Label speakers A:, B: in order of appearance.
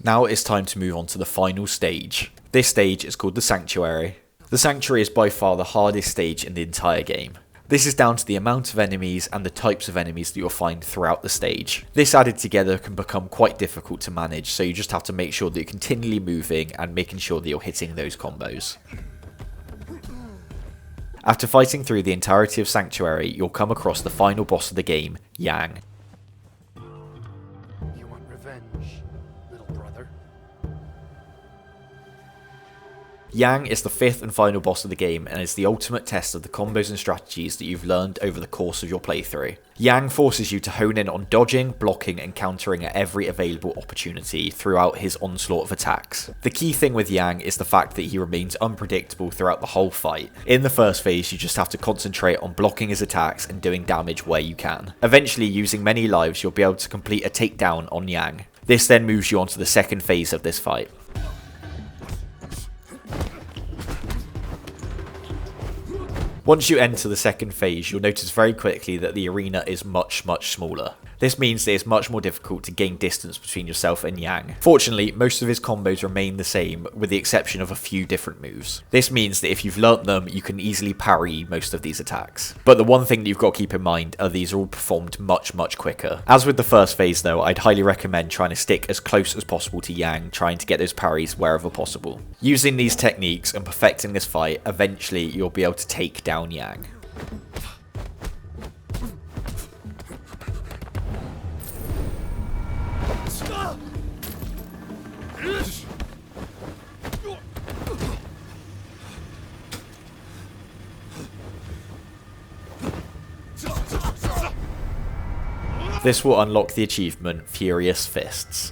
A: Now it's time to move on to the final stage. This stage is called the Sanctuary. The Sanctuary is by far the hardest stage in the entire game. This is down to the amount of enemies and the types of enemies that you'll find throughout the stage. This added together can become quite difficult to manage, so you just have to make sure that you're continually moving and making sure that you're hitting those combos. After fighting through the entirety of Sanctuary, you'll come across the final boss of the game, Yang.
B: You want revenge, little brother?
A: Yang is the fifth and final boss of the game and is the ultimate test of the combos and strategies that you've learned over the course of your playthrough. Yang forces you to hone in on dodging, blocking and countering at every available opportunity throughout his onslaught of attacks. The key thing with Yang is the fact that he remains unpredictable throughout the whole fight. In the first phase, you just have to concentrate on blocking his attacks and doing damage where you can. Eventually, using many lives, you'll be able to complete a takedown on Yang. This then moves you on to the second phase of this fight. Once you enter the second phase, you'll notice very quickly that the arena is much smaller. This means that it's much more difficult to gain distance between yourself and Yang. Fortunately, most of his combos remain the same, with the exception of a few different moves. This means that if you've learnt them, you can easily parry most of these attacks. But the one thing that you've got to keep in mind are these are all performed much quicker. As with the first phase though, I'd highly recommend trying to stick as close as possible to Yang, trying to get those parries wherever possible. Using these techniques and perfecting this fight, eventually you'll be able to take down Yang. This will unlock the achievement Furious Fists.